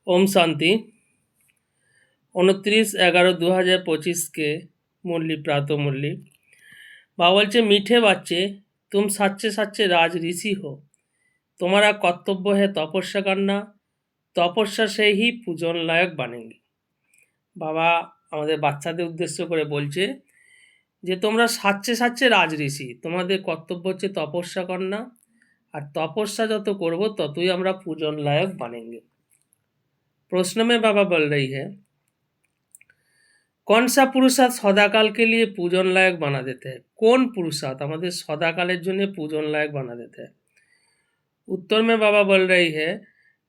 ओम शांति 29/11/2025 मुरली प्रातः मुरली। बाबा बोलছে मीठे बच्चे तुम सच्चे सच्चे राज ऋषि हो, तुम्हारा कर्तव्य है तपस्या करना, तपस्या से ही पूजन लायक बनेंगे। বাবা আমাদের বাচ্চাদের উদ্দেশ্য করে বলছে যে তোমরা সাচ্চে সাচ্চে রাজ ঋষি, তোমাদের কর্তব্য হচ্ছে তপস্যা করনা, আর তপস্যা যত করব ততই আমরা पूजन लायक बनेंगे। प्रश्न में बाबा बोल रही है कौन सा पुरुषार्थ सदाकाल के लिए पूजन लायक बना देते हैं, कौन पुरुषार्थ हमारे सदाकालेर जन्य पूजन लायक बना देते हैं। उत्तर में बाबा बोल रही है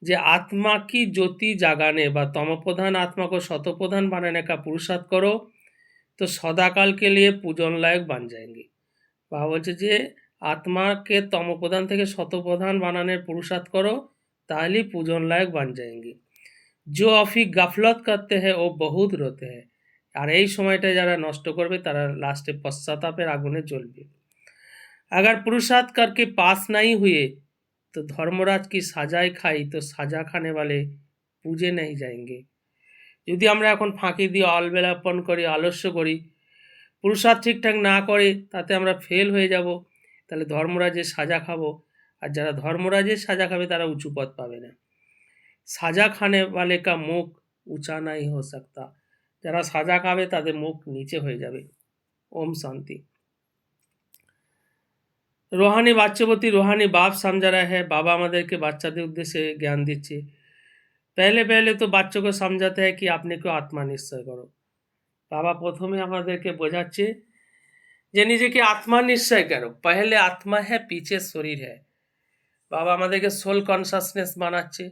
जे आत्मा की ज्योति जगाने व तमप्रधान आत्मा को शतप्रधान बनाने का पुरुषार्थ करो तो सदाकाल के लिए पूजन लायक बन जाएंगे। बाबा बोलছে যে आत्माके तमप्रधान থেকে शतप्रधान बनाने पुरुषार्थ करो ताहले पूजन लायक बन जाएंगे। जो अभी गफलत करते हैं वो बहुत रोते हैं, और এই সময়টা যারা নষ্ট করবে তারা লাস্টে পশ্চাতাপের আগুনে জ্বলবে। अगर पुरुषार्थ करके पास नहीं हुए तो धर्मराज की सजाए खाई तो सजा खाने वाले पूजे नहीं जाएंगे। যদি আমরা এখন ফাঁকি দিয়ে অলবেলাপন করি, আলস্য করি, পুরুষার্থ ঠিকঠাক না করে তাতে আমরা ফেল হয়ে যাব, তাহলে ধর্মরাজের সাজা খাবো, আর যারা ধর্মরাজের সাজা খাবে তারা উঁচু পদ পাবে না। সাজা খানে वाले का মুখ ऊंचा नहीं हो सकता, যারা সাজা খাবে তাদের মুখ নিচে হয়ে যাবে। ओम शांति। रूहानी बाच्यवती रूहानी बाप समझा रहा है, बाबा আমাদেরকে বাচ্চাদের উদ্দেশ্যে জ্ঞান দিচ্ছে। पहले पहले तो बच्चों को समझाते हैं कि आपने को आत्मा निश्चय करो। बाबा প্রথমে আমাদেরকে বোঝাচ্ছে যে নিজেকে আত্মা নিশ্চয় করো, पहले आत्मा है पीछे शरीर है। বাবা আমাদেরকে সোল কনসাসনেস বানাচ্ছে।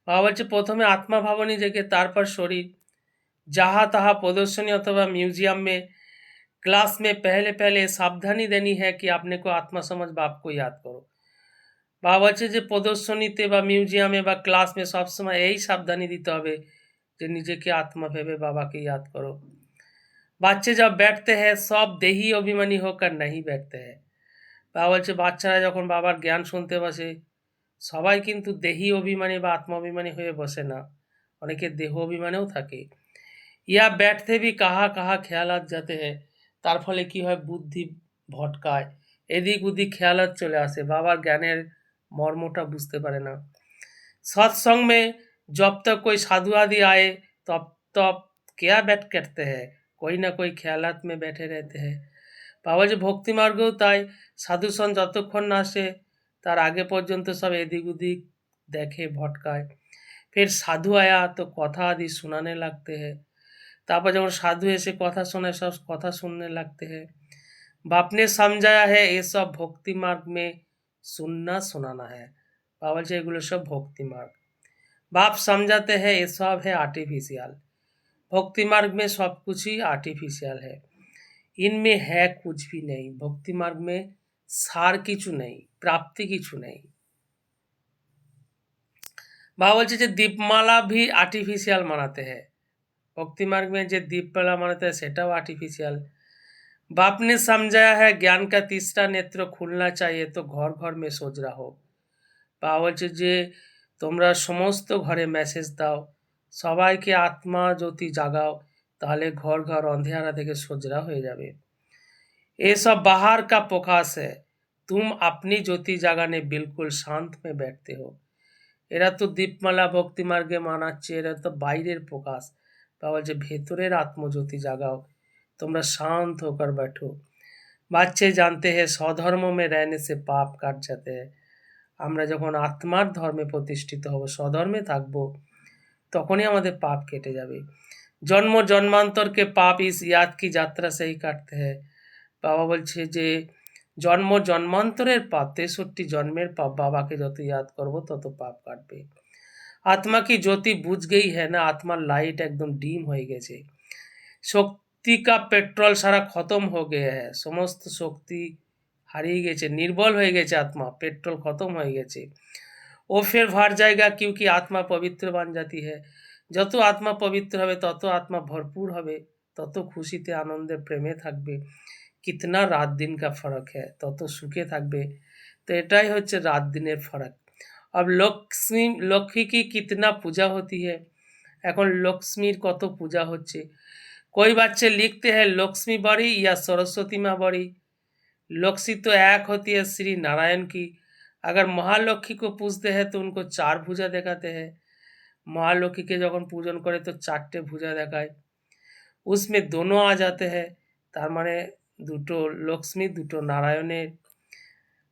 বাবা বলছে প্রথমে আত্মা ভাবো নিজেকে, তারপর শরীর। जहाँ तहाँ प्रदर्शनी अथवा म्यूजियम में क्लास में पहले पहले सावधानी देनी है कि अपने को आत्मा समझ बाप को याद करो। বাবা বলছে যে প্রদর্শনীতে বা মিউজিয়ামে বা ক্লাস में সবসময় এই সাবধাनी দিতে হবে যে নিজেকে আত্মা ভেবে বাবাকে याद करो। बच्चे जब बैठते हैं सब देही अभिमानी होकर नहीं बैठते हैं। বাবা বলছে বাচ্চারা যখন বাবার জ্ঞান শুনতে বসে সবাই কিন্তু দেহি অভিমানী বা আত্মা অভিমানী হয়ে বসে না, অনেকে দেহ অভিমানেও থাকে। ইয়া बैठते भी कहाँ कहाँ খেয়ালাত যাতে है, তার ফলে কি হয় বুদ্ধি ভটকায়, এদিক ওদিক খেয়ালাত চলে আসে, বাবার জ্ঞানের মর্মটা বুঝতে পারে না। सत्संग में जब तक कोई साधु आदि आए तब तब क्या बैठ करते हैं, कोई ना कोई ख्यालात में बैठे रहते हैं। বাবা যে ভক্তি মার্গেও তাই, সাধুসন যতক্ষণ না আসে তার আগে পর্যন্ত সব এদিক ওদিক দেখে ভটকায়। फिर साधु आया तो कथा आदि सुनाने लगते हैं, তারপর যখন সাধু এসে কথা শোনায় সব কথা শুনने लगते हैं। बाप ने समझाया है ये सब भक्ति मार्ग में सुनना सुनाना है। बाबा जी एगुलो सब भक्ति मार्ग। बाप समझाते हैं ये सब है आर्टिफिशियल, भक्ति मार्ग में सब कुछ ही आर्टिफिशियल है, इनमें है कुछ भी नहीं। भक्ति मार्ग में सार किचु नहीं, प्राप्ति किचु नहीं। बाबा बोलছে যে दीपमाला भी आर्टिफिशियल मानाते हैं, भक्ति मार्ग में जो दीपमाला मानाते हैं सेटाও आर्टिफिशियल। बाप ने समझाया है ज्ञान का तीसरा नेत्र खुलना चाहिए तो घर घर में सोच रहो। বাবা বলছে যে তোমরা সমস্ত ঘরে মেসেজ দাও, সবাইকে আত্মা জ্যোতি জাগাও, তাহলে ঘর ঘর অন্ধেরা থেকে সোজরা হয়ে যাবে। ये सब बाहर का प्रकाश है, तुम अपनी ज्योति जगाने बिल्कुल शांत में बैठते हो। এরা তো দীপমালা ভক্তি মার্গে মানাচ্ছে, এরা তো বাইরের প্রকাশ। বাবা বলছে ভেতরের আত্মজ্যোতি জাগাও, তোমরা शांत होकर बैठो। बच्चे जानते हैं स्वधर्म में रहने से पाप काट जाते हैं। আমরা যখন আত্মার ধর্মে প্রতিষ্ঠিত হব, স্বধর্মে থাকব, তখনই আমাদের পাপ কেটে যাবে। জন্ম জন্মান্তরকে পাপ ইস ইয়াদ কি যাত্রা সেই কাটতে হয়। বাবা বলছে যে জন্ম জন্মান্তরের পাপ, 63 জন্মের পাপ, বাবাকে যত ইয়াদ করব তত পাপ কাটবে। আত্মা কি জ্যোতি বুঝ গই है না, আত্মার লাইট একদম ডিম হয়ে গেছে। শক্তি কা পেট্রোল সারা খতম हो गया है, সমস্ত শক্তি হারিয়ে গেছে, নির্বল হয়ে গেছে আত্মা, পেট্রোল খতম হয়ে গেছে। ও ফের ভর जाएगा क्योंकि आत्मा पवित्र बन जाती है। যত আত্মা পবিত্র হবে তত আত্মা ভরপুর হবে, তত খুশিতে আনন্দে প্রেমে থাকবে। कितना रात दिन का फर्क है, তত সুখে থাকবে। তো এটাই হচ্ছে রাত দিনের ফারাক। अब লক্ষ্মী की कितना पूजा होती है, এখন লক্ষ্মীর কত পূজা হচ্ছে। कोई बच्चे लिखते हैं लक्ष्मी बड़ी या सरस्वती माँ बड़ी। लक्ष्मी तो एक होती है श्री नारायण की। अगर महालक्ष्मी को पूजते हैं तो उनको 4 भुजा देखाते हैं। মহালক্ষ্মীকে যখন পূজন করে তো 4টে ভুজা দেখায়। उसमें दोनों आ जाते हैं, তার মানে দুটো লক্ষ্মী দুটো নারায়ণের।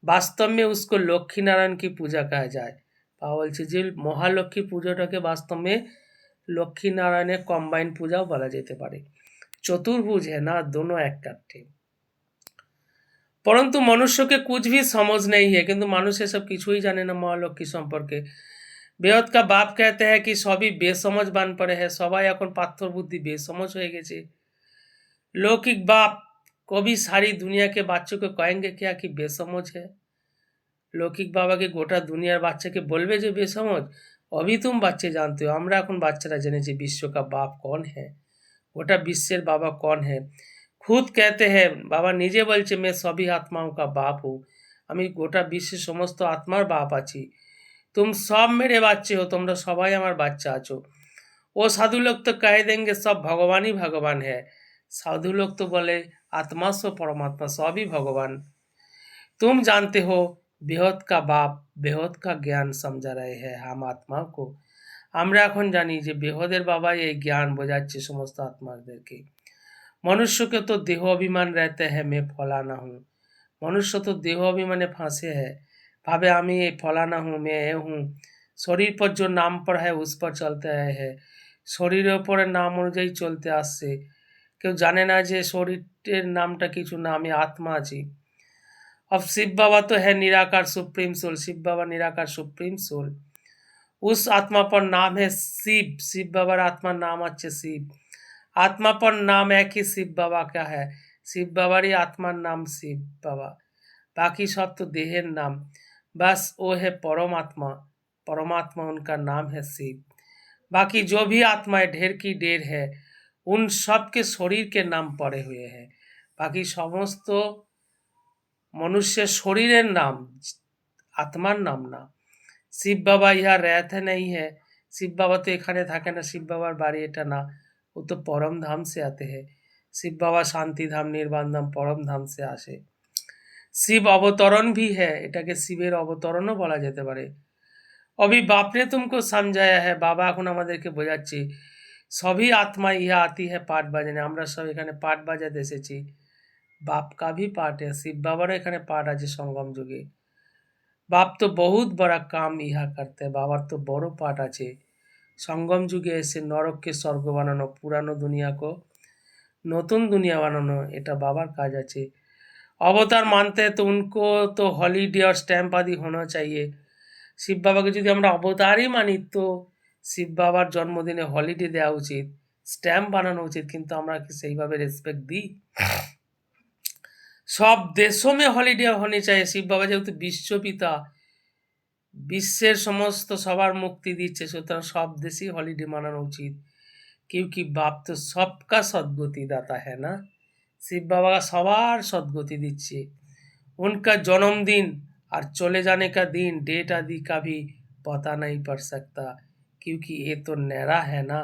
वास्तव में उसको लक्ष्मी नारायण की पूजा कहा जाए। বাবা বলছে যে মহালক্ষ্মী পুজোটাকে वास्तव में লক্ষ্মী নারায়ণের কম্বাইন পূজাও বলা যেতে পারে। चतुर्भुज है ना, दोनों एक करते। परंतु मनुष्य के कुछ भी समझ नहीं है, किंतु मनुष्य सब কিছুই জানে না মহালক্ষ্মী সম্পর্কে। বেহদ কা বাপ कहते हैं कि সবই বেসমझ বান পড়ে है, সবাই এখন পাথর বুদ্ধি বেসমझ হয়ে গেছে। लौकिक बाप कभी सारी दुनिया के बच्चों को कहेंगे क्या कि बेसमझ है। লৌকিক বাবাকে গোটা দুনিয়ার বাচ্চাকে বলবে যে বেসমझ। अभी तुम बच्चे जानते हो, আমরা এখন বাচ্চারা জেনেছি विश्व का बाप कौन है, গোটা বিশ্বের বাবা कौन है। खुद कहते हैं, বাবা নিজে বলছে मैं सभी आत्माओं का बाप हूँ, আমি গোটা বিশ্বের সমস্ত আত্মার বাপ আছি। तुम सब मेरे बच्चे हो, তোমরা সবাই আমার বাচ্চা আছো। वो साधु लोग तो कह देंगे सब भगवान ही भगवान है। साधु लोग तो बोले आत्मा सो परमात्मा, सभी भगवान। तुम जानते हो বৃহৎ का बाप বৃহৎ का ज्ञान समझा रहे हैं हम आत्मा को। আমরা এখন জানি যে বৃহদের বাবাই এই জ্ঞান বোঝাচ্ছে সমস্ত আত্মাদেরকে। मनुष्य के तो देह अभिमान रहते हैं मैं फलाना हूँ। मनुष्य तो देह अभिमाने फांसे है, भावे আমি এই फलाना हूँ, मैं ये हूँ। শরীর पर जो नाम पर है उस पर चलते आए हैं, শরীরের উপরে নাম অনুযায়ী চলতে আসছে। কেউ জানে না যে শরীরের নামটা কিছু না, আমি আত্মা আছি। अब शिव बाबा तो है निराकार सुप्रीम सोल, शिव बाबा निराकार सुप्रीम सोल। उस आत्मा पर नाम है शिव, शिव बाबार आत्मार नाम আছে शिव। आत्मा पर नाम एक ही शिव बाबा का है, शिव बाबारই आत्मार नाम शिव बाबा। बाकी सब तो देहेर नाम, बस वो है परमात्मा, परमात्मा उनका नाम है शिव। बाकी जो भी आत्माएं ढेर की ढेर है, उन सब के शरीर के नाम पड़े हुए हैं। बाकी समस्त मनुष्य शरीरेर नाम, आत्मार नाम ना। শিব বাবা ইহা रहते नहीं है, শিব বাবা তো এখানে থাকে না, শিব বাবার বাড়ি এটা না, वो तो परम धाम से आते हैं। शिव बाबा शांति धाम निर्वाण धाम परम धाम से আসে। শিব অবতরণ भी है, এটাকে শিবের অবতরণও বলা যেতে পারে। अभी बाप ने तुमको समझाया है, বাবা এখন আমাদেরকে বোঝাচ্ছে सभी आत्मा ইহা आती है पाठ বাজানে। আমরা সব এখানে পাঠ বাজাতে এসেছি। बाप का भी पाठ है, शिव বাবারও এখানে পাঠ আছে সঙ্গম যুগে। बाप तो बहुत बड़ा काम ইহা करते हैं, বাবার তো বড় পাঠ আছে। সঙ্গম যুগে এসে নরককে স্বর্গ বানানো, পুরানো দুনিয়াকে নতুন দুনিয়া বানানো, এটা বাবার কাজ আছে। अवतार मानते हैं तो उनको तो हॉलीडे और स्टैम्प आदि होना चाहिए। শিব বাবাকে যদি আমরা অবতারই মানি তো শিব বাবার জন্মদিনে হলিডে দেওয়া উচিত, স্ট্যাম্প বানানো উচিত, কিন্তু আমরা কি সেইভাবে রেসপেক্ট দিই? সব দেশों में हॉलीडे होने चाहिए। শিব বাবা যেহেতু বিশ্বপিতা, বিশ্বের সমস্ত সবার মুক্তি দিচ্ছে, সুতরাং সব দেশেই হলিডে মানানো উচিত। क्योंकि बाप तो सबका सद्गति दाता है ना। শিব বাবা সবার सद्गति দিচ্ছে। उनका जन्मदिन और चले जाने का दिन, डेट आदि का भी पता नहीं पड़ सकता, क्योंकि ये तो न्यारा है ना,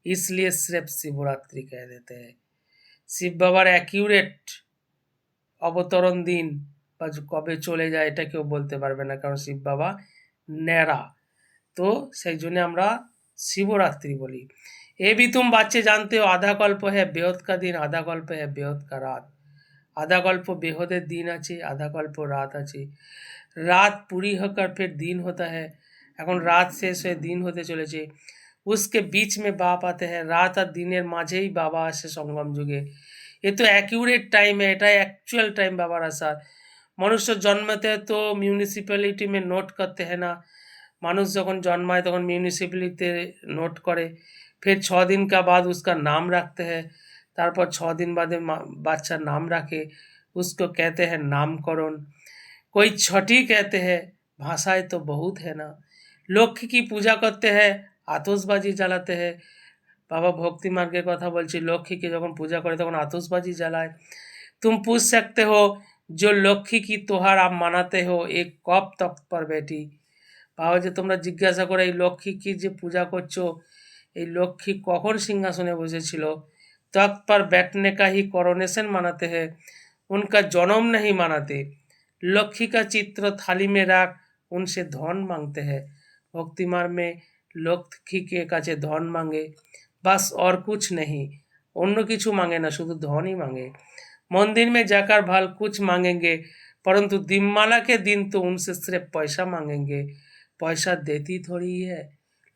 इसलिए सिर्फ शिवरात्रि कह देते हैं। শিব বাবার অ্যাকিউরেট অবতরণ দিন বা কবে চলে যায় এটা কেউ বলতে পারবে না, কারণ শিব বাবা ন্যারা। তো সেই জন্য আমরা শিবরাত্রি বলি। ये भी तुम बच्चे जानते हो, आधा कल्प है बेहद का दिन, आधा कल्प है बेहद का रात। आधा कल्प बेहদের दिन আছে, आधा कल्प রাত আছে। রাত पूरी होकर फिर दिन होता है, এখন রাত শেষ হয়ে দিন হতে চলেছে। उसके बीच में बाप आते हैं, রাত আর দিনের মাঝেই বাবা আসে সঙ্গম যুগে। ये तो एक्यूरेट टाइम है, এটাই অ্যাকচুয়াল টাইম বাবার আসার। মনুষ্য জন্মাতে তো মিউনিসিপ্যালিটি में নোট করতে है না, মানুষ যখন জন্মায় তখন মিউনিসিপ্যালিটিতে নোট করে, फिर 6 दिन का बाद उसका नाम रखते हैं, तारपर 6 दिन बाद बच्चा नाम रखे, उसको कहते हैं नामकरण। कोई छठी कहते हैं, भाषाएं तो बहुत है ना। लक्ष्मी की पूजा करते हैं, आतशबाजी জ্বালাতে हैं। बाबा भक्ति मार्गের কথা বলছি, লক্ষ্মীকে যখন পূজা করে তখন आतशबाजी জ্বালায়। तुम पूछ सकते हो जो लक्ष्मी की त्योहार आप मनाते हो एक कब तक पर बैठी, বাবা যে তোমরা জিজ্ঞাসা করে এই লক্ষ্মী কি যে পূজা করছো, এই লক্ষ্মী কখন সিংহাসনে বসেছিল? तख्त पर बैठने का ही कोरोनेशन मनाते हैं, उनका जन्म नहीं मनाते। लक्ष्मी का चित्र थाली में रख उनसे धन मांगते हैं। भक्ति मार्ग में लक्ष्मी के काছে धन मांगे, बस और कुछ नहीं। অন্য কিছু मांगे ना, शुद्ध धन ही मांगे। मंदिर में जाकर भल कुछ मांगेंगे, परंतु दीपमाला के दिन तो उनसे सिर्फ पैसा मांगेंगे। पैसा देती थोड़ी है।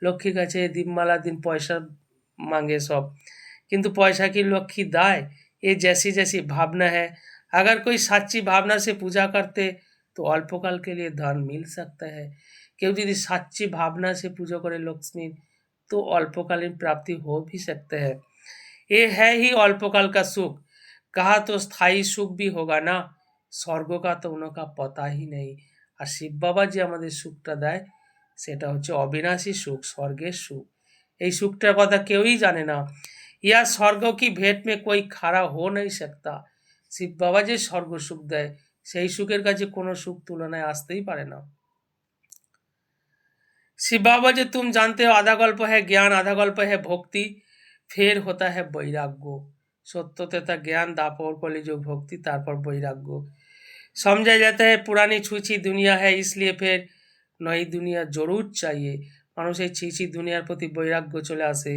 लक्ष्मी কাছে दीपमाला दिन पैसा मांगे सब, किंतु पैसा की लक्ष्मी दाय। ये जैसी जैसी भावना है। अगर कोई सच्ची भावना से पूजा करते तो अल्पकाल के लिए धन मिल सकता है। केउ यदि सच्ची भावना से पूजा करे लक्ष्मी तो अल्पकालीन प्राप्ति हो भी सकते हैं। ये है ही अल्पकाल का सुख। कहा तो स्थायी सुख भी होगा ना, स्वर्ग का तो उनका पता ही नहीं। আর শিব বাবা যে আমাদের সুখটা দেয় সেটা হচ্ছে অবিনাশী সুখ, স্বর্গের সুখ। এই সুখটার কথা কেউই জানে না। ইয়া স্বর্গ কি भेंट में कोई खड़ा हो नहीं सकता। শিব বাবা যে স্বর্গ সুখ দেয় সেই সুখের কাছে কোনো সুখ তুলনায় আসতেই পারে না। शिव बाबा जो तुम जानते हो आधा गल्प है ज्ञान, आधा गल्प है भक्ति, फिर होता है वैराग्य। सत्य तथा ज्ञान, दापर कलिजुग भक्ति, तारपर वैराग्य। समझा जाता है पुरानी छुछी दुनिया है, इसलिए फिर नई दुनिया जरूर चाहिए। মানুষের ছিছি দুনিয়ার প্রতি বৈরাগ্য চলে আসে।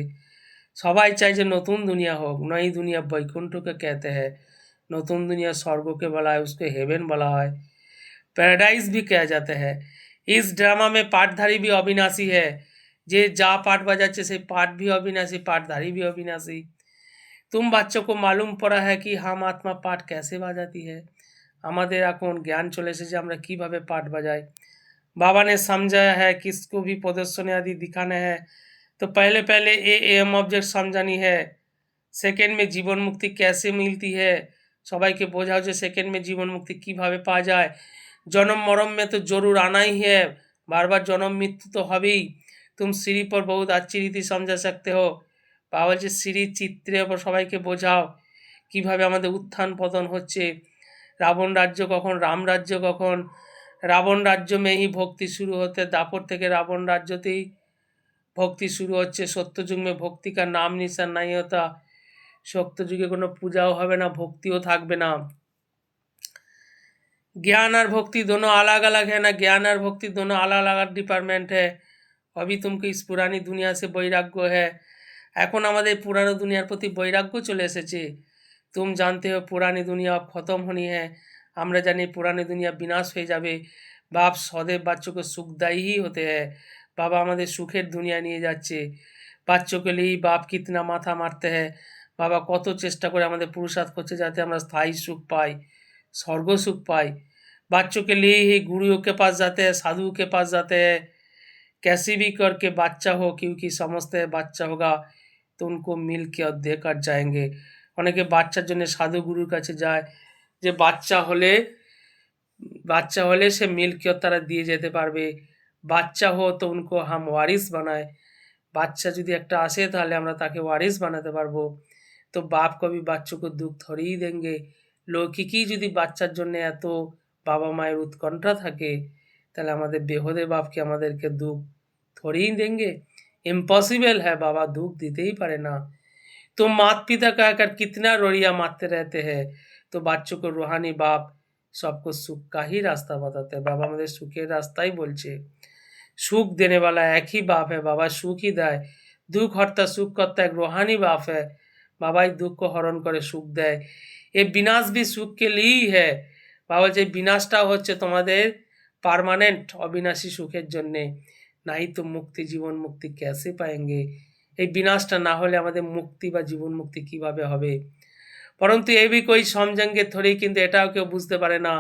সবাই চায় যে নতুন দুনিয়া হোক। নई दुनिया বৈকুণ্ঠকে कहते हैं। নতুন দুনিয়া স্বর্গকে বলা হয়, उसको हेवन বলা হয়, पैराडाइज भी कहा जाता है। इस ड्रामा में पाठधारी भी अविनाशी है। जे जा पाठ बजाচ্ছে সেই पाठ भी अविनाशी, पाठधारी भी अविनाशी। तुम बच्चों को मालूम पड़ा है कि हम आत्मा पाठ कैसे बजाती है। আমাদের এখন জ্ঞান চলে এসেছে আমরা কিভাবে পাঠ বাজাই। बाबा ने समझाया है किसको भी प्रदर्शनी आदि दिखाना है तो पहले पहले ए एम ऑब्जेक्ट समझानी है। सेकेंड में जीवन मुक्ति कैसे मिलती है সবাইকে বোঝাও যে সেকেন্ড में जीवन मुक्ति কিভাবে পাওয়া যায়। जन्म मरम में तो जरूर आना ही है, बार बार जन्म मृत्यु तो हবেই। तुम सीढ़ी पर बहुत अच्छी रीति समझा सकते हो। বাবা বলছে সিঁড়ির চিত্রের ওপর সবাইকে বোঝাও কিভাবে আমাদের উত্থান পতন হচ্ছে। रावण राज्य कखन, राम राज्य कखन। रावण राज्य में ही भक्ति शुरू होते, दापर থেকে रावण राज्यতেই भक्ति शुरू হচ্ছে। सत्ययुग में भक्ति का नाम निशान नहीं होता। सत्ययुगे কোনো পূজাও হবে না, ভক্তিও থাকবে না। ज्ञान और भक्ति दोनों अलग अलग है ना, ज्ञान और भक्ति दोनों अलग अलग डिपार्टमेंट है। अभी तुमको इस पुरानी दुनिया से वैराग्य है। এখন আমাদের পুরানো দুনিয়ার প্রতি বৈরাগ্য চলে এসেছে। तुम जानते हो पुरानी दुनिया अब खत्म होनी है। আমরা জানি পুরাनी दुनिया विनाश হয়ে যাবে। बाप सदैव बच्चों को सुखदायी ही होते हैं। बाबा আমাদের সুখের দুনিয়া নিয়ে যাচ্ছে। बच्चों के लिए बाप कितना माथा मारते हैं। बाबा কত চেষ্টা করে আমাদের পুরুষার্থ করছে যাতে আমরা স্থায়ী সুখ পাই, स्वर्ग सुख पाई। बच्चों के लिए ही गुरुओं के पास जाते हैं, साधुओं के पास जाते हैं। कैसे भी करके बच्चा हो, क्योंकि समझते हैं बच्चा होगा तो उनको मिल के और देकर जाएंगे। অনেকে বাচ্চার জন্য সাধু গুরুর কাছে যায় যে বাচ্চা হলে সে মিল্কিয়ত তারা দিয়ে যেতে পারবে। বাচ্চা हो तो उनको हम वारिस बनाए। বাচ্চা যদি একটা আসে তাহলে আমরা তাকে ওয়ারিস বানাতে পারবো। তো বাপ কবি বাচ্চোं को दुख थोड़ी ही देंगे। লৌকিকই যদি বাচ্চার জন্য এত বাবা মায়ের উৎকণ্ঠা থাকে তাহলে আমাদের বেহুদে বাপ কি আমাদেরকে দুঃখ थोड़ी ही देंगे। इम्पॉसिबल है, बाबा दुख दीते ही पारे ना। तो माता पिता कहकर कितना रोड़िया मारते रहते हैं। तो बच्चों को रूहानी बाप सबको सुख का ही रास्ता बताते हैं। बाबा আমাদের সুখের রাস্তাই বলছে। সুখ देने वाला एक ही बाप है, बाबा सुख ही দেয়। दुख हरता सुख करता एक रूहानी बाप है। बाबा ही दुख को हरण করে সুখ দেয়। ये विनाश भी सुख के लिए ही है। বাবা যে বিনাশটা হচ্ছে তোমাদের পার্মানেন্ট অবিনাশী সুখের জন্যে। नहीं तो मुक्ति जीवन मुक्ति कैसे पाएंगे। এই বিনাশটা না হলে আমাদের মুক্তি বা জীবন মুক্তি কিভাবে হবে। परंतु ये भी कोई समझेंगे थोड़ी, किंतु এটাও কেউ বুঝতে পারে না।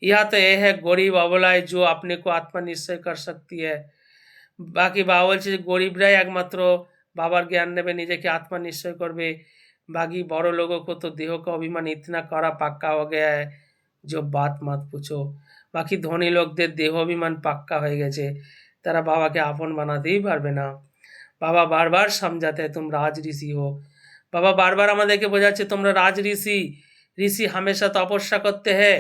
ইহা তো এ है गरीब अबलाय जो अपने को आत्मा निश्चय कर सकती है। বাকি বাবা বলছে যে গরিবরাই একমাত্র বাবার জ্ঞান নেবে, নিজেকে आत्मा निश्चय করবে। बाकी बड़ो लोगों को तो देह का अभिमान इतना कड़ा पक्का हो गया है जो बात मत पूछो। बाकी ধনী লোকদের দেহ অভিমান পাক্কা হয়ে গেছে, তারা বাবাকে আপন বানাতেই পারবে না। বাবা বারবার समझाते हैं तुम राज ऋषि हो। बाबा बार बार আমাদেরকে বোঝাচ্ছে তোমরা রাজ ঋষি। ऋषि हमेशा तपस्या करते हैं।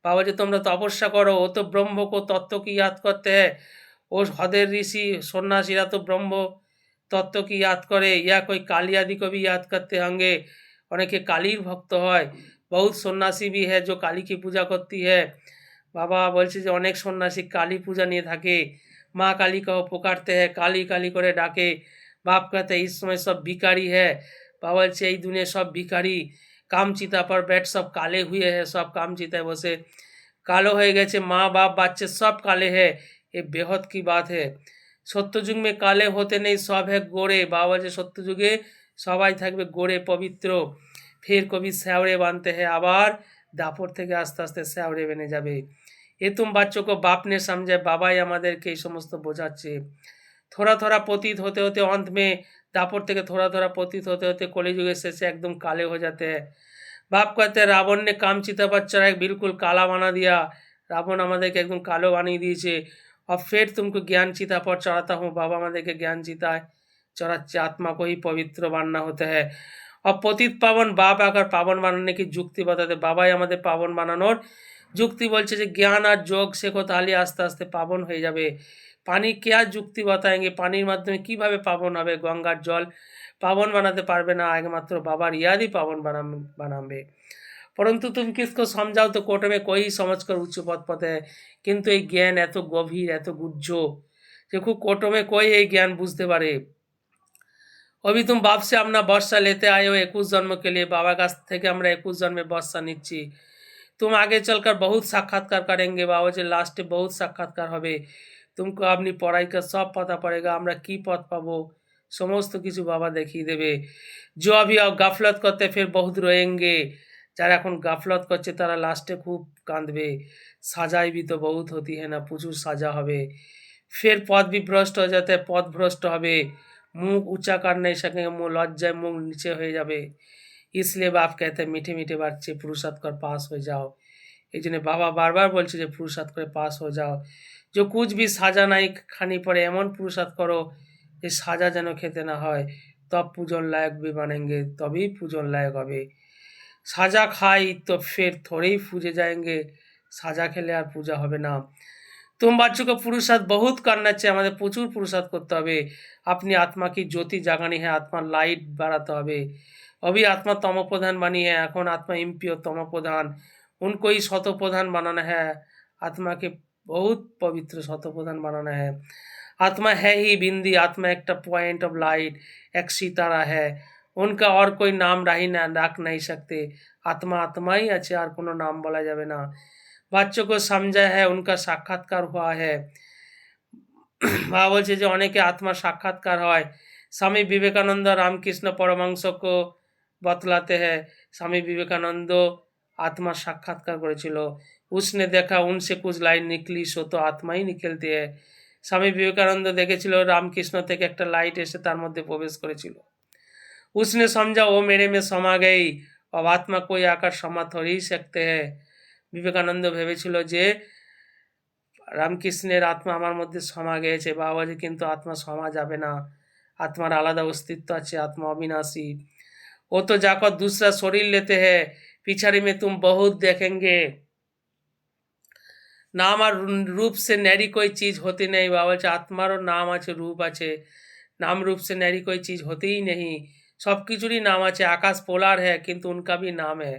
बाबा जो तुमरा तपस्या करो वो तो ब्रह्म को तत्व की याद करते हैं। वो हृदय ऋषि सन्यासीरा तो ब्रह्म तत्व की याद करे या कोई काली आदि को भी याद करते होंगे। অনেকে কালীর ভক্ত হয়, বহুত সন্ন্যাসী भी है जो काली की पूजा करती है। বাবা বলছে যে অনেক সন্ন্যাসী কালী পূজা নিয়ে থাকে, মা काली को पुकारते हैं, काली काली করে ডাকে। बाप कहते हैं इस समय सब भिखारी है। बाबा বলছে এই দুনিয়া সব ভিখারি, কামচিতা पर बैठ सब काले हुए हैं, सब কামচিতায় বসে কালো হয়ে গেছে, মা বাপ বাচ্চা सब काले है। ये बेहद की बात है। সত্যযুগ में काले होते नहीं, सब है गोरे। बाबा বলছে সত্য যুগে সবাই থাকবে গোরে পবিত্র। ফের কবি শ্যাওড়ে বানতে हैं, আবার দাপর থেকে আস্তে আস্তে শ্যাওড়ে বেনে যাবে। এ তুম বাচ্চों को बाप ने समझे, বাবাই আমাদেরকে এই সমস্ত বোঝাচ্ছে। थोड़ा थोड़ा पतित होते होते अंत में दापर থেকে थोड़ा थोड़ा पतित होते होते कलियुगের শেষে एकदम काले हो जाते हैं। बाप कहते हैं रावण ने कामचिता पर चढ़ाई बिल्कुल काला बना दिया, रावण আমাদেরকে একদম কালো বানিয়ে দিয়েছে। और फिर तुमको ज्ञान चिता पर चढ़ाता हूँ, बाबा আমাদেরকে জ্ঞান চিতায় चढ़ाচ্ছে, आत्मा को ही पवित्र बनना होता है। और पतित पावन बाप आकर पावन बनाने की যুক্তি बताते, বাবাই আমাদের পাবন বানানোর যুক্তি বলছে যে জ্ঞান আর যোগ শেখো, তাহলে আস্তে আস্তে পাবন হয়ে যাবে। পানি क्या যুক্তি बताएंगे, পানির মাধ্যমে কিভাবে পাবন হবে? গঙ্গার জল পাবন বানাতে পারবে না, একমাত্র বাবার ইয়াদই পাবন বানাবে। परंतु तुम किसको समझाओ तो कोर्ट में कोई समझकर उच्च पद पद है। কিন্তু এই জ্ঞান এত গভীর, এত গুহ্য যে খুব কোর্ট में कोई এই জ্ঞান বুঝতে পারে। अभी तुम बाप से अपना वर्षा लेते आए हो 21 जन्म के लिए, बाबा काछ থেকে আমরা 21 জন্মের বর্ষা নিচ্ছি। तुम आगे चलकर बहुत साक्षात्कार करेंगे, बाबा যে লাস্টে बहुत साक्षात्कार হবে। तुमको अपनी पढ़ाई का सब पता पड़ेगा, আমরা কি পথ পাবো সমস্ত কিছু বাবা দেখিয়ে দেবে। जो अभी अब গাফলত করতে फिर बहुत रोएंगे, যারা এখন গাফলত করছে তারা লাস্টে খুব কাঁদবে। সাজাই भी तो बहुत होती है ना, প্রচুর সাজা হবে। फिर पद भी भ्रष्ट हो जाते हैं, पद भ्रष्ट হবে, मुंह ऊंचा कर नहीं सकेंगे, मुंह लज्जाয় मुंह नीचे হয়ে যাবে। इसलिए बाप कहते हैं मीठे मीठे बच्चे पुरुषार्थ कर पास हो जाओ। এই জন্য বাবা বারবার বলছে যে পুরুষার্থ করে পাস হয়ে যাও। যে কুছ भी সাজা নাই খানি পড়ে, এমন পুরুষার্থ করো যে সাজা যেন খেতে না হয়, তব পূজন লায়ক भी बनेंगे, তবেই পূজন লায়ক হবে। সাজা খাই তো ফের থোড়েই पूजे जाएंगे, সাজা খেলে আর পূজা হবে না। तुम बच्चों को पुरुषार्थ बहुत करना चाहिए, আমাদের প্রচুর পুরুষার্থ করতে হবে। अपनी आत्मा की ज्योति জাগানি है, आत्मा लाइट বাড়াতে হবে। अभी आत्मा तमो प्रधान बनी है, এখন आत्मा इम्पियोर तमो प्रधान, उनको ही शत प्रधान बनाना है। आत्मा के बहुत पवित्र शत प्रधान बनाना है। आत्मा है ही बिंदी, आत्मा एक पॉइंट ऑफ लाइट, एक सितारा है। उनका और कोई नाम रख नहीं सकते। आत्मा आत्मा ही আছে, আর কোনো নাম বলা যাবে না। বাচ্চা को समझा है, उनका साक्षात्कार हुआ है। বাবা বলছে যে অনেকে আত্মার সাক্ষাৎকার হয়। স্বামী বিবেকানন্দ রামকৃষ্ণ পরমহংস को बतलाते हैं, स्वामी विवेकानंद आत्मार साक्षात्कार करेছিল। उसने देखा उनसे कुछ लाइन निकली, सो तो आत्मा ही निकलती है। स्वामी विवेकानंद দেখেছিল রামকৃষ্ণ থেকে একটা লাইট এসে তার মধ্যে প্রবেশ করেছিল। उसने समझा वो मेरे में समा गई, अब आत्मा कोई आकर समा थोड़ी ही सकते हैं। বিবেকানন্দ ভেবেছিল যে রামকৃষ্ণের আত্মা আমার মধ্যে সমা গিয়েছে, বাবা যে কিন্তু আত্মা সমা যাবে না, आत्मार आलादा अस्तित्व আছে, आत्मा अविनाशी। वो तो जाकर दूसरा शरीर लेते हैं, पिछाड़ी में तुम बहुत देखेंगे। नाम और रूप से न्यारी कोई चीज होती नहीं, बाबा বলছে আত্মারও নাম আছে, রূপ আছে, नाम रूप से न्यारी कोई चीज होती ही नहीं। सब কিছুরই नाम আছে। आकाश पोलार है किंतु उनका भी नाम है।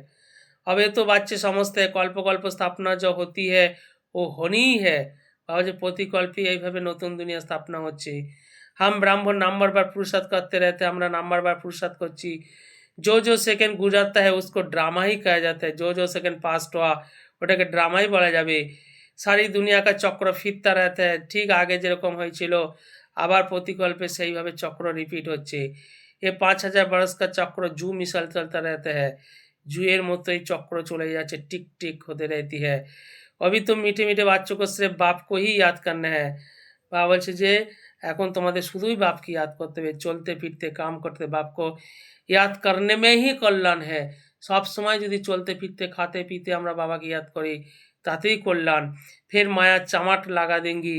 अब ये तो बच्चे समझते हैं कल्प कल्प स्थापना जो होती है वो होनी ही है। बाबा যে প্রতিকল্পে এইভাবে নতুন দুনিয়া স্থাপনা হচ্ছে। हम ब्राह्मण नंबर बार पुरुषार्थ करते रहते हैं, আমরা নাম্বার বার পুরুষার্থ করছি। जो जो सेकंड गुजरता है उसको ड्रामा ही कहा जाता है, जो जो सेकंड पास्ट हुआ ওটাকে ড্রামাই বলা যাবে। সারি দুনিয়া का चक्र फिरता रहता है, ঠিক আগে যেরকম হয়েছিল আবার প্রতিকল্পে সেইভাবে চক্র রিপিট হচ্ছে। ये 5000 बरस का चक्र जू मिसल चलता रहता है, जुएर মতোই চক্র চলে যাচ্ছে, टिक टिक होते रहती है। अभी तुम मीठे मीठे बच्चों को सिर्फ बाप को ही याद करना है। বাবা বলছে যে এখন তোমাদের শুধুই বাপকে याद করতে হবে, চলতে ফিরতে কাম করতে বাপকে याद करने में ही कल्याण है। সব সময় যদি চলতে ফিরতে খাতে পিতে আমরা বাবাকে याद করি তাতেই কল্যাণ। फिर माया চামাট লাগা দেঙ্গি,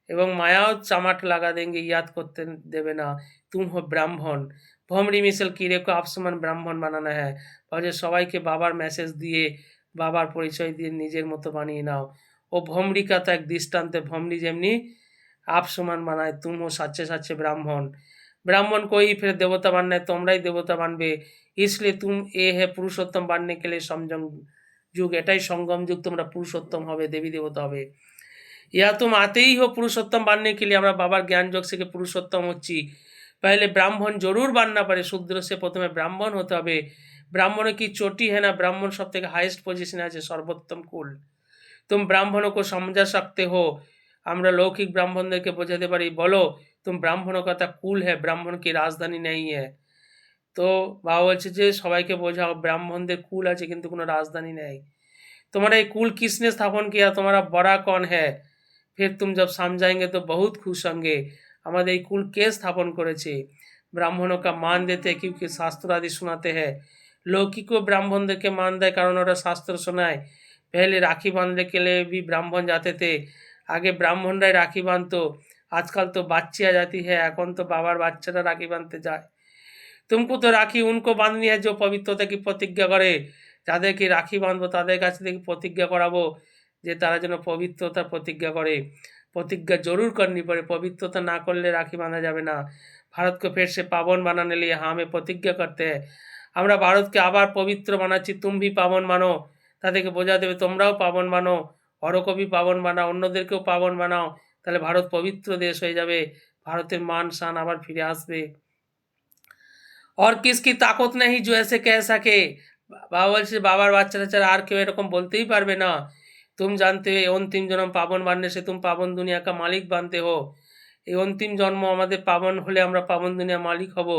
এবং মায়াও চামাট লাগা দেঙ্গে, याद করতে দেবে না। तुम हो ब्राह्मण, ভমরি মিশল কিরে को আপসমান ব্রাহ্মণ বানানো है। ভাবছে সবাইকে বাবার মেসেজ দিয়ে বাবার পরিচয় দিয়ে নিজের মতো বানিয়ে নাও। ও ভমরি কথা এক দৃষ্টান্তে, ভমরি যেমনি आप समान बनाए, तुम हो सच्चे सच्चे ब्राह्मण। ब्राह्मण को ही फिर देवता मानना है, তোমরাই দেবতা মানবে। इसलिए तुम এ है পুরুষোত্তম বাননে के लिए संयम যুগ, এটাই সঙ্গম যুগ, তোমরা পুরুষোত্তম হবে, দেবী দেবতা হবে। या तुम आते ही हो पुरुषोत्तम बनने के लिए। আমরা বাবার জ্ঞান যোগ থেকে পুরুষোত্তম হচ্ছি। पहले ब्राह्मण जरूर बनना पड़े, शूद्र से प्रथमे ब्राह्मण होते হবে। ब्राह्मणों की चोटी है ना, ब्राह्मण सब থেকে हाईएस्ट पोजीशन আছে, सर्वोत्तम कुल। तुम ब्राह्मणों को समझा सकते हो। আমরা লৌকিক ব্রাহ্মণদেরকে বোঝাতে পারি, বলো तुम ब्राह्मणों का कुल है, ब्राह्मण की राजधानी नहीं है। তো বাবা বলছে যে সবাইকে বোঝাও ব্রাহ্মণদের কুল আছে কিন্তু কোনো রাজধানী নেই। तुम्हारा ये कुल किसने स्थापन किया, तुम्हारा बड़ा कौन है। फिर तुम जब समझाएंगे तो बहुत खुश होंगे। हमारे ये कुल के स्थापन करेছে। ब्राह्मणों का मान देते हैं क्योंकि शास्त्र आदि सुनाते हैं। लौकिको ब्राह्मणদেরকে मान দেয় কারণ ওরা শাস্ত্র শোনায়। पहले राखी बांधने के लिए भी ब्राह्मण जाते थे। आगे ब्राह्मणরাই রাখি बांधতো। आजकल तो बाच्ची आ जाती है, এখন তো বাবার বাচ্চারা রাখি বাঁধতে যায়। तुमको तो राखी उनको बांधनी है जो पवित्रता की प्रतिज्ञा करे। যাদেরকে রাখি বাঁধবো তাদের কাছ থেকে প্রতিজ্ঞা করাবো যে তারা যেন পবিত্রতার প্রতিজ্ঞা করে। प्रतिज्ञा जरूर करनी पड़े, पवित्रता ना करले राखी बांधा जाবে না। भारत को फिर से पावन बनाने लिए हमें प्रतिज्ञा करते हैं। আমরা ভারতকে আবার পবিত্র বানাচ্ছি, তুমি भी পাবন মানো। তাদেরকে বোঝাতে হবে তোমরাও পাবন মানো, হরকবি পাবন বানাও, অন্যদেরকেও পাবন বানাও, তাহলে ভারত পবিত্র দেশ হয়ে যাবে, ভারতের মান শান আবার ফিরে আসবে। और किसकी ताकत नहीं जो ऐसे कह सके। বাবা বলছে বাবার বাচ্চারা ছাড়া আর কেউ এরকম বলতেই পারবে না। तुम जानते हो अंतिम जन्म पावन बनने से तुम पावन दुनिया का मालिक बनते हो। এই অন্তিম জন্ম আমাদের পাবন হলে আমরা পাবন দুনিয়া মালিক হব।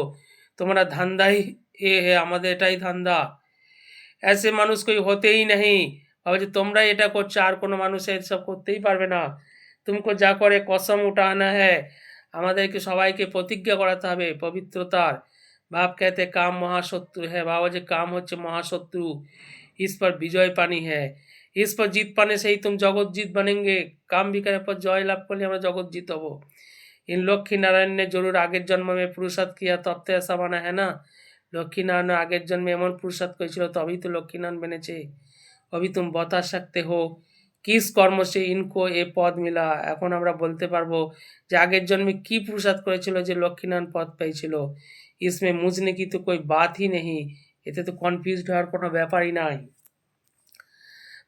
তোমরা ধান্দাই এ হে, আমাদের এটাই ধান্দা। ऐसे মানুষ कोई होते ही नहीं। বাবা যে তোমরাই এটা করছো, আর কোনো মানুষ এসব করতেই পারবে না। तुमको যা করে কসম উঠানা है। আমাদেরকে সবাইকে প্রতিজ্ঞা করাতে হবে পবিত্রতার। बाप कहते काम महाशत्रु है। बाबा जी काम होच्छे महाशत्रु, इस पर विजय पानी है। इस पर जीत पाने से ही तुम जगत जीत बनेंगे। काम विकारेर पर जय लाभ करले আমরা जगत जीत হব। इन लक्ष्मी नारायण ने जरूर আগের जन्म में पुरुषार्थ किया तब तो ऐसा बना है ना। लक्ष्मी नारायण আগের जन्मे এমন पुरुषार्थ করেছিল तभी तो लक्ष्मी नारायण बनेছে। अभी तुम बता सकते हो किस কর্ম से इनको এ পদ মিলা। এখন আমরা বলতে পারবো যে আগের জন্মে কি পুরুষার্থ করেছিল যে লক্ষ্মী নারায়ণ পদ পেয়েছিল। इसमें मुझने की तो कोई बात ही नहीं। এতে তো কনফিউজড হওয়ার কোনো ব্যাপারই নাই।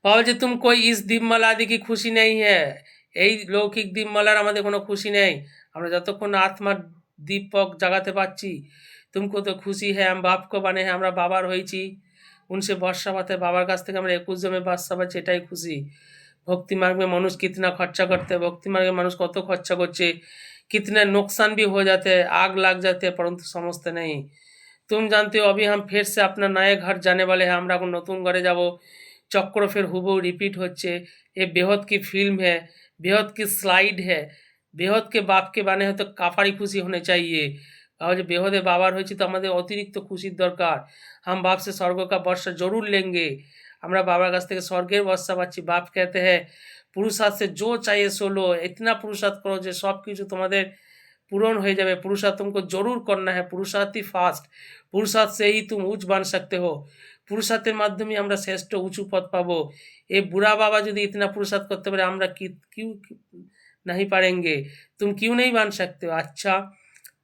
বাবা যে तुम कोई इस दीपमाला आदि की खुशी नहीं है। এই লৌকিক দীপমালার আমাদের কোনো খুশি নেই। আমরা যতক্ষণ না আত্মার দীপক জাগাতে পারছি। तुमको तो खुशी है हम बाप को बने हैं, আমরা বাবার হয়েছি। उनसे बर्षा पाते बाबार काछ থেকে আমরা 21 জন্মে বাদশা পাচ্ছি, এটাই খুশি। भक्ति मार्ग में मनुष्य कितना खर्चा करते हैं, भक्ति मार्ग में मनुष्य कत खर्चा करছে, कितने नुकसान भी हो जाते हैं, आग लग जाते हैं, परंतु समझते नहीं। तुम जानते हो अभी हम फिर से अपना नए घर जाने वाले हैं। আমরা এখন নতুন ঘরে যাব। চক্র ফের হুবহু রিপিট হচ্ছে। ये बेहद की फिल्म है, बेहद की स्लाइड है। बेहद के बाप के बने हैं तो काफारी खुशी होने चाहिए। बाबा जो बेहदे बाबार হয়েছে তো আমাদের অতিরিক্ত খুশির দরকার। हम बाप से स्वर्ग का वर्षा जरूर लेंगे। আমরা বাবার কাছ থেকে স্বর্গের বর্ষা পাচ্ছি। বাপ कहते हैं पुरुषार्थ से जो चाहिए सो लो। इतना पुरुषार्थ करो যে সব কিছু তোমাদের पूर्ण हो जाए। पुरुषार्थ तुमको जरूर करना है, पुरुषार्थ ही फास्ट। पुरुषार्थ से ही तुम उच्च बन सकते हो। पुरुषार्थের মাধ্যমে আমরা শ্রেষ্ঠ উঁচু পদ পাবো। এই বুড়া বাবা যদি इतना पुरुषार्थ करते पारे আমরা क्यों नहीं पारेंगे। तुम क्यों नहीं बन सकते हो। अच्छा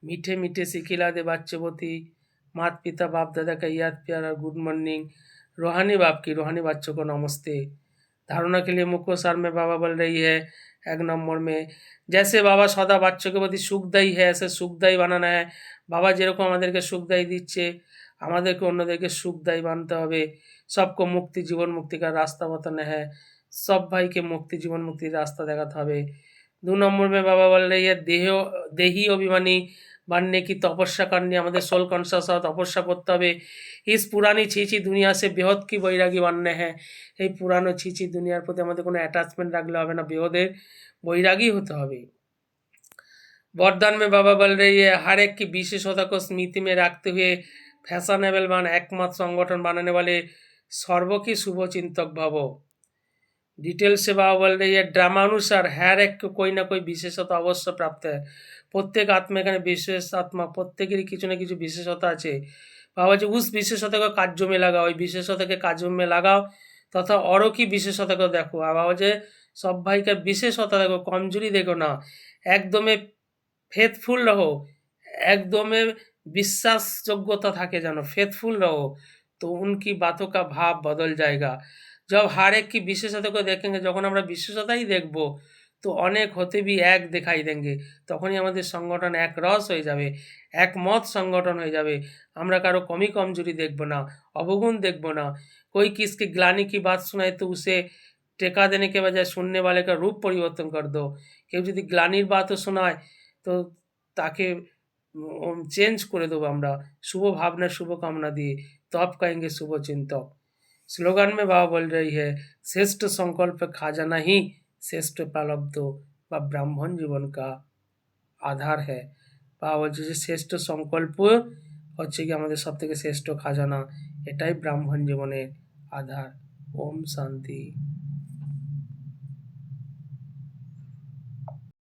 मीठे मीठे से खिला दे बच्चों, माता पिता बाप दादा का याद प्यार और गुड मॉर्निंग। रूहानी बाप की रूहानी बच्चों को नमस्ते। धारणा के लिए मुख्य सार में बाबा बोल रही है 1 नंबर में, जैसे बाबा सदा বাচ্চোं के प्रति सुखदायी है ऐसे सुखदायी বানানো है। বাবা যেরকম আমাদেরকে সুখদায়ী দিচ্ছে আমাদেরকে অন্যদেরকে সুখদায়ী বানাতে হবে। सबको मुक्ति जीवन मुक्ति का रास्ता बताना है। सब भाई के मुक्ति जीवन मुक्ति रास्ता देखाते হবে। 2 नंबर में बाबा बोल रही है देही अभिमानी बनने की तपस्या करनी, আমাদের सोल कॉन्शियस तपस्या करते হবে। इस पुरानी ছিছি दुनिया से बेहद की बैरागी बनने हैं। এই পুরানো ছিছি দুনিয়ার প্রতি আমাদের কোনো অ্যাটাচমেন্ট রাখলে হবে না, বেহদের বৈরাগী হতে হবে। वरदान में बाबा बोल रही है हर एक की विशेषता को स्मृति में रखते हुए फैशनेबल मान एकमात्र संगठन बनाने वाले सर्व की शुभ चिंतक भवो। डिटेल से बाबा बोल रही है ड्रामानुसार हर एक को कोई ना कोई विशेषता अवश्य प्राप्त है। प्रत्येक आत्मा एखाने विशेष आत्मा प्रत्येकेरই কিছু না কিছু विशेषता আছে। बाबा जी उस विशेषता को कार्य में लगाओ, ওই विशेषताকে कार्य में लगाओ तथा औरों की विशेषता को देखो। আর বাবা যে সব ভাইকার বিশেষতা দেখো, কমজোরি দেখো না। একদমে फेथफुल रहो, एकदमे विश्वासयोग्यता থাকে যেন, फेथफुल रहो, तो उनकी बातों का भाव बदल जाएगा। जब हर एक की विशेषता को देखेंगे, যখন আমরা বিশেষতাই দেখব, তো অনেক হতে भी এক দেখাই देंगे, তখনই আমাদের সংগঠন একরস হয়ে যাবে, একমত সংগঠন হয়ে যাবে। আমরা কারো কমি কমজোরি দেখব না, অবগুণ দেখব না। कोई किसकी ग्लानि की बात सुनाए तो उसे टेका देने के बजाय सुनने वाले का रूप परिवर्तन कर दो। কেউ যদি গ্লানির বাতও শোনায়, তো তাকে চেঞ্জ করে দেবো আমরা शुभ भावना शुभ कामना दिए, तब कहेंगे शुभ चिंतक। स्लोगन में बाबा बोल रही है, श्रेष्ठ संकल्प खजाना ही শ্রেষ্ঠ প্রারব্ধ বা ব্রাহ্মণ জীবন কা আধার है। বাবা বলছে যে শ্রেষ্ঠ সংকল্প হচ্ছে কি আমাদের সব থেকে শ্রেষ্ঠ খাজানা, এটাই ব্রাহ্মণ জীবনের আধার। ওম শান্তি।